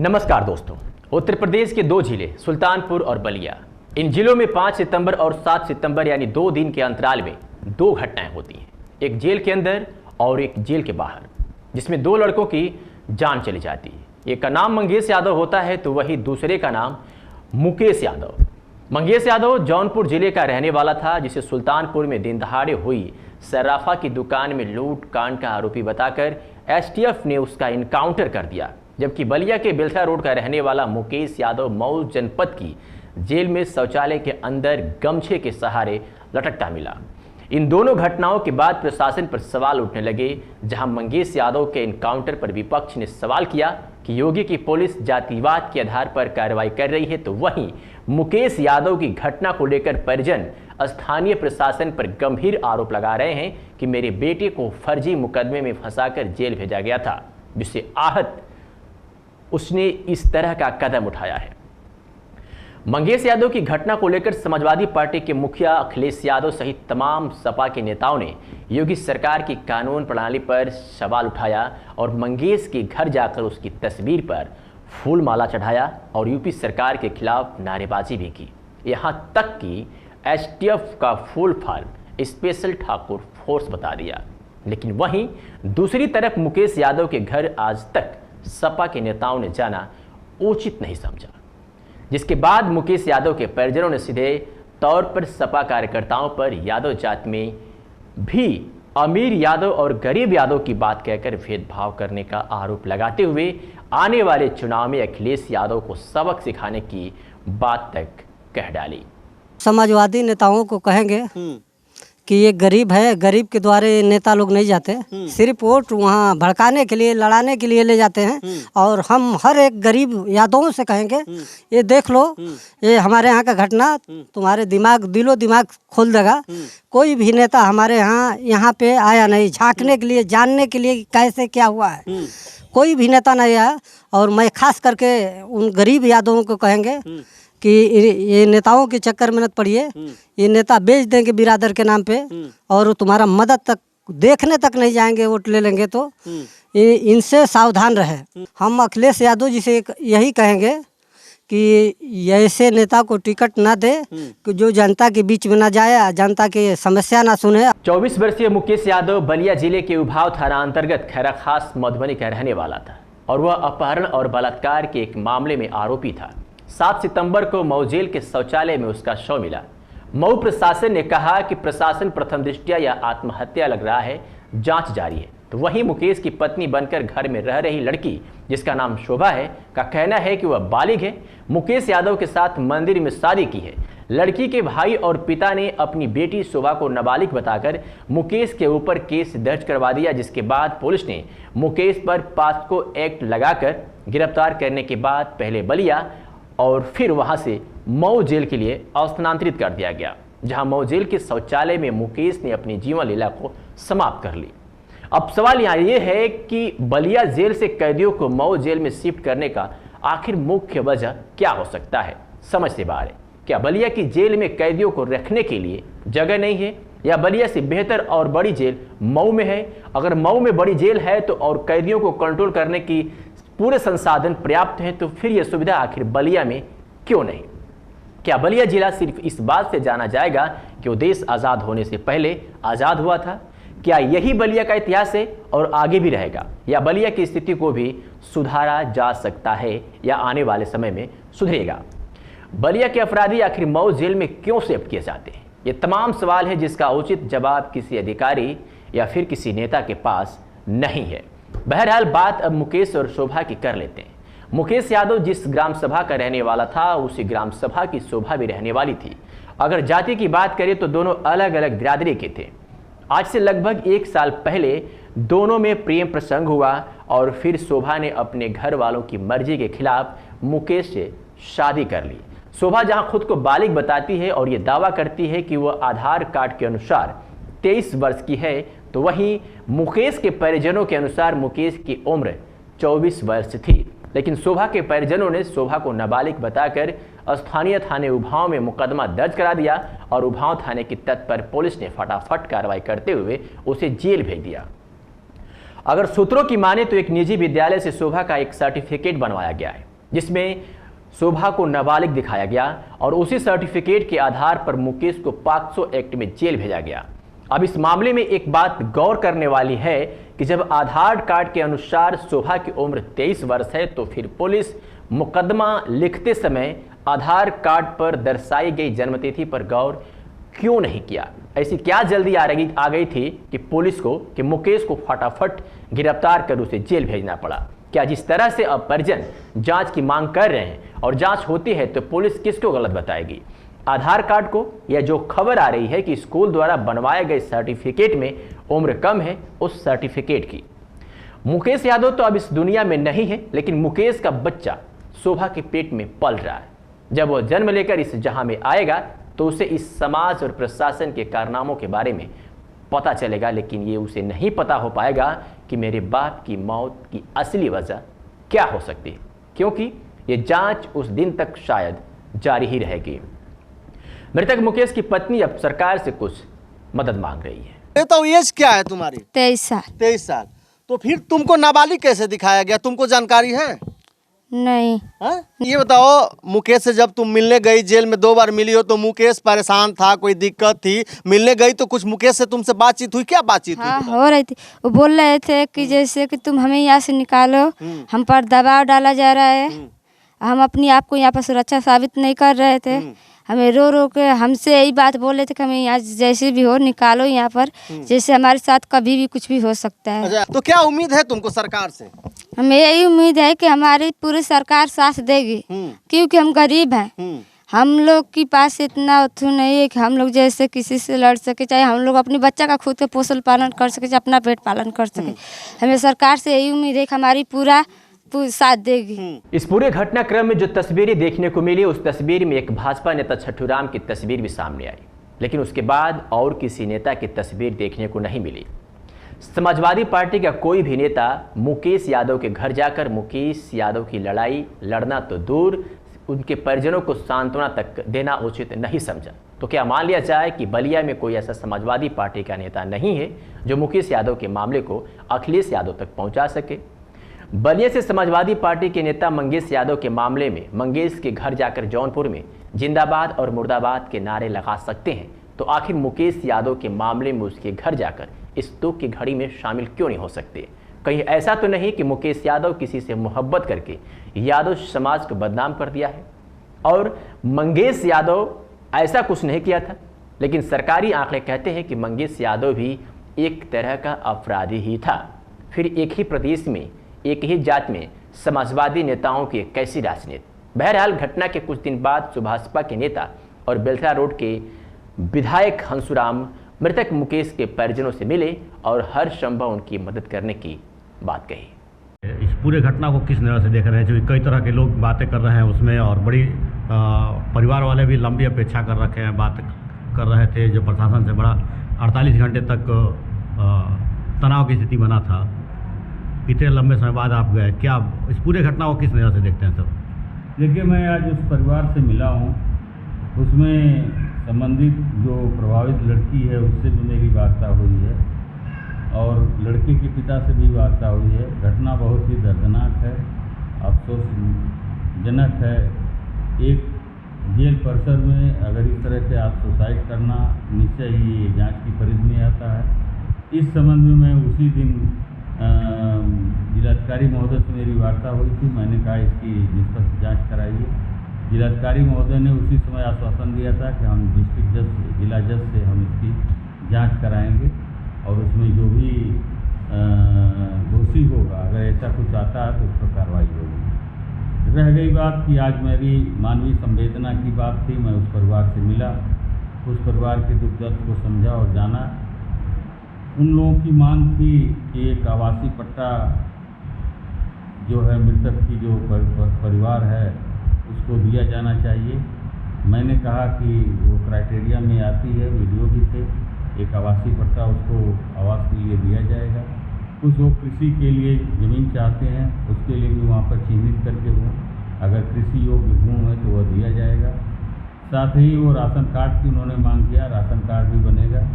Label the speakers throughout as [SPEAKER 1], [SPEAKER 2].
[SPEAKER 1] नमस्कार दोस्तों। उत्तर प्रदेश के दो जिले सुल्तानपुर और बलिया, इन जिलों में 5 सितंबर और 7 सितंबर यानी 2 दिन के अंतराल में दो घटनाएं होती हैं, एक जेल के अंदर और एक जेल के बाहर, जिसमें 2 लड़कों की जान चली जाती है। एक का नाम मंगेश यादव होता है तो वही दूसरे का नाम मुकेश यादव। मंगेश यादव जौनपुर जिले का रहने वाला था, जिसे सुल्तानपुर में दिन दहाड़े हुई सर्राफा की दुकान में लूट कांड का आरोपी बताकर एसटीएफ ने उसका इनकाउंटर कर दिया। जबकि बलिया के बेलसा रोड का रहने वाला मुकेश यादव मऊ जनपद की जेल में शौचालय के अंदर गमछे के सहारे लटकता मिला। इन दोनों घटनाओं के बाद प्रशासन पर सवाल उठने लगे। जहां मंगेश यादव के इनकाउंटर पर विपक्ष ने सवाल किया कि योगी की पुलिस जातिवाद के आधार पर कार्रवाई कर रही है, तो वहीं मुकेश यादव की घटना को लेकर परिजन स्थानीय प्रशासन पर गंभीर आरोप लगा रहे हैं कि मेरे बेटे को फर्जी मुकदमे में फंसाकर जेल भेजा गया था, जिससे आहत उसने इस तरह का कदम उठाया है। मंगेश यादव की घटना को लेकर समाजवादी पार्टी के मुखिया अखिलेश यादव सहित तमाम सपा के नेताओं ने योगी सरकार की कानून प्रणाली पर सवाल उठाया और मंगेश के घर जाकर उसकी तस्वीर पर फूल माला चढ़ाया और यूपी सरकार के खिलाफ नारेबाजी भी की। यहां तक कि एसटीएफ का full form special Thakur force बता दिया। लेकिन वहीं दूसरी तरफ मुकेश यादव के घर आज तक सपा के नेताओं ने जाना उचित नहीं समझा, जिसके बाद मुकेश यादव के परिजनों ने सीधे तौर पर सपा कार्यकर्ताओं पर यादव जाति में भी अमीर यादव और गरीब यादव की बात कहकर भेदभाव करने का आरोप लगाते हुए आने वाले चुनाव में अखिलेश यादव को सबक सिखाने की बात तक कह डाली।
[SPEAKER 2] समाजवादी नेताओं को कहेंगे कि ये गरीब है, गरीब के द्वारे नेता लोग नहीं जाते, सिर्फ वोट वहाँ भड़काने के लिए, लड़ाने के लिए ले जाते हैं। और हम हर एक गरीब यादवों से कहेंगे, ये देख लो, ये हमारे यहाँ का घटना तुम्हारे दिलो दिमाग खोल देगा। कोई भी नेता हमारे यहाँ पे आया नहीं झांकने के लिए, जानने के लिए कैसे क्या हुआ है, कोई भी नेता नहीं आया। और मैं खास करके उन गरीब यादवों को कहेंगे कि ये नेताओं के चक्कर में मत पड़िए। ये नेता बेच देंगे बिरादर के नाम पे और तुम्हारा मदद तक देखने तक नहीं जाएंगे, वोट ले लेंगे तो इनसे सावधान रहे। हम अखिलेश यादव जी से यही कहेंगे कि ऐसे नेता को टिकट ना दे कि जो जनता के बीच में ना जाए, जनता की समस्या ना सुने।
[SPEAKER 1] 24 वर्षीय मुकेश यादव बलिया जिले के उभाव थाना अंतर्गत खैरा खास मधुबनी का रहने वाला था और वह अपहरण और बलात्कार के एक मामले में आरोपी था। 7 सितंबर को मऊ जेल के शौचालय में उसका शव मिला। मऊ प्रशासन ने कहा कि प्रशासन प्रथम दृष्टया यह आत्महत्या लग रहा है, जांच जारी है। तो वहीं मुकेश की पत्नी बनकर घर में रह रही लड़की, जिसका नाम शोभा है, का कहना है कि वह बालिग है, मुकेश यादव के साथ मंदिर में शादी की है। लड़की के भाई और पिता ने अपनी बेटी शोभा को नाबालिग बताकर मुकेश के ऊपर केस दर्ज करवा दिया, जिसके बाद पुलिस ने मुकेश पर पॉक्सो एक्ट लगाकर गिरफ्तार करने के बाद पहले बलिया और फिर वहां से मऊ जेल के लिए स्थानांतरित कर दिया गया, जहां मऊ जेल के शौचालय में मुकेश ने अपनी जीवन लीला को समाप्त कर ली। अब सवाल यहाँ ये है कि बलिया जेल से कैदियों को मऊ जेल में शिफ्ट करने का आखिर मुख्य वजह क्या हो सकता है, समझ से बाहर है। क्या बलिया की जेल में कैदियों को रखने के लिए जगह नहीं है, या बलिया से बेहतर और बड़ी जेल मऊ में है? अगर मऊ में बड़ी जेल है तो और कैदियों को कंट्रोल करने की पूरे संसाधन पर्याप्त हैं, तो फिर यह सुविधा आखिर बलिया में क्यों नहीं? क्या बलिया जिला सिर्फ इस बात से जाना जाएगा कि वो देश आज़ाद होने से पहले आज़ाद हुआ था? क्या यही बलिया का इतिहास है और आगे भी रहेगा, या बलिया की स्थिति को भी सुधारा जा सकता है या आने वाले समय में सुधरेगा? बलिया के अपराधी आखिर मऊ जेल में क्यों शिफ्ट किए जाते हैं? ये तमाम सवाल है जिसका उचित जवाब किसी अधिकारी या फिर किसी नेता के पास नहीं है। बहरहाल बात अब मुकेश और शोभा की कर लेते हैं। मुकेश यादव जिस ग्राम सभा का रहने वाला था, उसी ग्राम सभा की शोभा भी रहने वाली थी। अगर जाति की बात करें तो दोनों अलग अलग बिरादरी के थे। आज से लगभग 1 साल पहले दोनों में प्रेम प्रसंग हुआ और फिर शोभा ने अपने घर वालों की मर्जी के खिलाफ मुकेश से शादी कर ली। शोभा जहां खुद को बालिग बताती है और ये दावा करती है कि वह आधार कार्ड के अनुसार 23 वर्ष की है, तो वहीं मुकेश के परिजनों के अनुसार मुकेश की उम्र 24 वर्ष थी। लेकिन शोभा के परिजनों ने शोभा को नाबालिग बताकर स्थानीय थाने उभाव में मुकदमा दर्ज करा दिया और उभाव थाने की तर्ज पर पुलिस ने फटाफट कार्रवाई करते हुए उसे जेल भेज दिया। अगर सूत्रों की माने तो एक निजी विद्यालय से शोभा का एक सर्टिफिकेट बनवाया गया है जिसमें शोभा को नाबालिग दिखाया गया और उसी सर्टिफिकेट के आधार पर मुकेश को पॉक्सो एक्ट में जेल भेजा गया। अब इस मामले में एक बात गौर करने वाली है कि जब आधार कार्ड के अनुसार शोभा की उम्र 23 वर्ष है तो फिर पुलिस मुकदमा लिखते समय आधार कार्ड पर दर्शाई गई जन्मतिथि पर गौर क्यों नहीं किया? ऐसी क्या जल्दी आ गई थी कि पुलिस को कि मुकेश को फटाफट गिरफ्तार कर उसे जेल भेजना पड़ा? क्या जिस तरह से अब परिजन जांच की मांग कर रहे हैं और जांच होती है तो पुलिस किसको गलत बताएगी, आधार कार्ड को या जो खबर आ रही है कि स्कूल द्वारा बनवाए गए सर्टिफिकेट में उम्र कम है उस सर्टिफिकेट की? मुकेश यादव तो अब इस दुनिया में नहीं है, लेकिन मुकेश का बच्चा शोभा के पेट में पल रहा है। जब वह जन्म लेकर इस जहां में आएगा तो उसे इस समाज और प्रशासन के कारनामों के बारे में पता चलेगा, लेकिन ये उसे नहीं पता हो पाएगा कि मेरे बाप की मौत की असली वजह क्या हो सकती है, क्योंकि ये जांच उस दिन तक शायद जारी ही रहेगी। मृतक मुकेश की पत्नी अब सरकार से कुछ मदद मांग रही है।
[SPEAKER 3] तो एज क्या है तुम्हारी?
[SPEAKER 4] 23 साल।
[SPEAKER 3] 23 साल। तो फिर तुमको नाबालिग कैसे दिखाया गया? तुमको जानकारी है?
[SPEAKER 4] नहीं।
[SPEAKER 3] ये बताओ, मुकेश से जब तुम मिलने गई, जेल में 2 बार मिली हो, तो मुकेश परेशान था, कोई दिक्कत थी? मिलने गई तो कुछ मुकेश से तुमसे बातचीत हुई? क्या बातचीत हुई?
[SPEAKER 4] हाँ, हो रही थी। वो बोल रहे थे कि जैसे कि तुम हमें यहाँ से निकालो, हम पर दबाव डाला जा रहा है, हम अपनी आप को यहाँ पर सुरक्षा साबित नहीं कर रहे थे, हमें रो रो के हमसे यही बात बोल रहे थे कि हमें यहाँ जैसे भी हो निकालो यहाँ पर, जैसे हमारे साथ कभी भी कुछ भी हो सकता है।
[SPEAKER 3] अच्छा, तो क्या उम्मीद है तुमको सरकार से?
[SPEAKER 4] हमें यही उम्मीद है कि हमारी पूरी सरकार साथ देगी, क्योंकि हम गरीब हैं, हम लोग के पास इतना उथू नहीं है कि हम लोग जैसे किसी से लड़ सके, चाहे हम लोग अपने बच्चा का खुद के पोषण पालन कर सके, चाहे अपना पेट पालन कर सके। हमें सरकार से यही उम्मीद है कि हमारी पूरा साथ देगी।
[SPEAKER 1] इस पूरे घटनाक्रम में जो तस्वीरें देखने को मिली, उस तस्वीर में एक भाजपा नेता छठूराम की तस्वीर भी सामने आई, लेकिन उसके बाद और किसी नेता की तस्वीर देखने को नहीं मिली। समाजवादी पार्टी का कोई भी नेता मुकेश यादव के घर जाकर मुकेश यादव की लड़ाई लड़ना तो दूर, उनके परिजनों को सांत्वना तक देना उचित नहीं समझा। तो क्या मान लिया जाए कि बलिया में कोई ऐसा समाजवादी पार्टी का नेता नहीं है जो मुकेश यादव के मामले को अखिलेश यादव तक पहुंचा सके? बलिया से समाजवादी पार्टी के नेता मंगेश यादव के मामले में मंगेश के घर जाकर जौनपुर में जिंदाबाद और मुर्दाबाद के नारे लगा सकते हैं, तो आखिर मुकेश यादव के मामले में उसके घर जाकर इस दुख की घड़ी में शामिल क्यों नहीं हो सकते? कहीं ऐसा तो नहीं कि मुकेश यादव किसी से मोहब्बत करके यादव समाज को बदनाम कर दिया है और मंगेश यादव ऐसा कुछ नहीं किया था? लेकिन सरकारी आंकड़े कहते हैं कि मंगेश यादव भी एक तरह का अपराधी ही था। फिर एक ही प्रदेश में, एक ही जात में समाजवादी नेताओं की कैसी राजनीति? बहरहाल घटना के कुछ दिन बाद सुभाषपा के नेता और बेलथरा रोड के विधायक हंसुराम मृतक मुकेश के परिजनों से मिले और हर संभव उनकी मदद करने की बात कही।
[SPEAKER 5] इस पूरे घटना को किस तरह से देख रहे हैं? जो कई तरह के लोग बातें कर रहे हैं उसमें, और बड़ी परिवार वाले भी लंबी अपेक्षा कर रखे हैं, बात कर रहे थे जो प्रशासन से बड़ा 48 घंटे तक तनाव की स्थिति बना था। इतने लंबे समय बाद आप गए, क्या इस पूरे घटना को किस तरह से देखते हैं सर?
[SPEAKER 6] देखिए, मैं आज उस परिवार से मिला हूँ, उसमें संबंधित जो प्रभावित लड़की है उससे भी मेरी वार्ता हुई है और लड़के के पिता से भी वार्ता हुई है। घटना बहुत ही दर्दनाक है, अफसोसजनक है। एक जेल परिसर में अगर इस तरह से आप सुसाइड करना, निश्चय ही जांच की परिधि में आता है। इस संबंध में मैं उसी दिन जिलाधिकारी महोदय से मेरी वार्ता हुई थी। मैंने कहा इसकी निष्पक्ष जांच कराइए। जिलाधिकारी महोदय ने उसी समय आश्वासन दिया था कि हम डिस्ट्रिक्ट जज, जिला जज से हम इसकी जांच कराएंगे और उसमें जो भी दोषी होगा, अगर ऐसा कुछ आता है तो उस पर कार्रवाई होगी। रह गई बात कि आज मेरी मानवीय संवेदना की बात थी, मैं उस परिवार से मिला, उस परिवार के दुख दर्द को समझा और जाना। उन लोगों की मांग थी कि एक आवासीय पट्टा जो है मृतक की जो परिवार है उसको दिया जाना चाहिए। मैंने कहा कि वो क्राइटेरिया में आती है, वीडियो भी थे, एक आवासीय पट्टा उसको आवास के लिए दिया जाएगा। कुछ लोग कृषि के लिए ज़मीन चाहते हैं, उसके लिए भी वहाँ पर चिन्हित करके वो अगर कृषि योग्य भूमि है तो वह दिया जाएगा। साथ ही वो राशन कार्ड की उन्होंने मांग किया, राशन कार्ड भी बनेगा।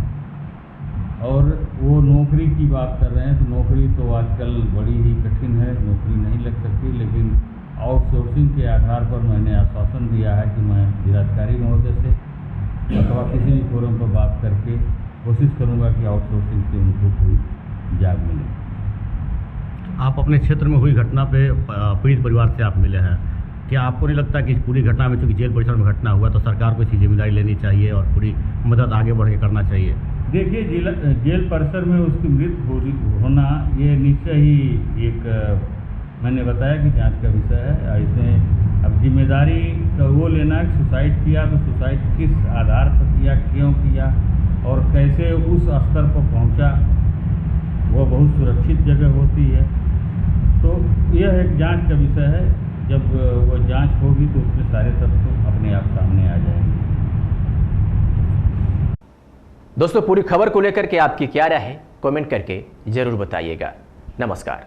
[SPEAKER 6] और वो नौकरी की बात कर रहे हैं, तो नौकरी तो आजकल बड़ी ही कठिन है, नौकरी नहीं लग सकती, लेकिन आउटसोर्सिंग के आधार पर मैंने आश्वासन दिया है कि मैं जिलाधिकारी महोदय से अथवा किसी भी फोरम पर बात करके कोशिश करूंगा कि आउटसोर्सिंग से उनको कोई जॉब मिले।
[SPEAKER 5] आप अपने क्षेत्र में हुई घटना पे पीड़ित परिवार से आप मिले हैं, क्या आपको नहीं लगता कि इस पूरी घटना में, चूँकि जेल परिसर में घटना हुआ, तो सरकार को इसकी जिम्मेदारी लेनी चाहिए और पूरी मदद आगे बढ़ के करना चाहिए?
[SPEAKER 6] देखिए, जेल परिसर में उसकी मृत्यु होना ये निश्चय ही एक मैंने बताया कि जांच का विषय है। इसमें अब जिम्मेदारी का वो लेना है कि सुसाइड किया तो सुसाइड किस आधार पर किया, क्यों किया और कैसे उस स्तर पर पहुंचा, वो बहुत सुरक्षित जगह होती है। तो यह एक जांच का विषय है। जब वो जांच होगी तो उसमें सारे तथ्य अपने आप सामने आ जाएंगे।
[SPEAKER 1] दोस्तों, पूरी खबर को लेकर के आपकी क्या राय है, कमेंट करके जरूर बताइएगा। नमस्कार।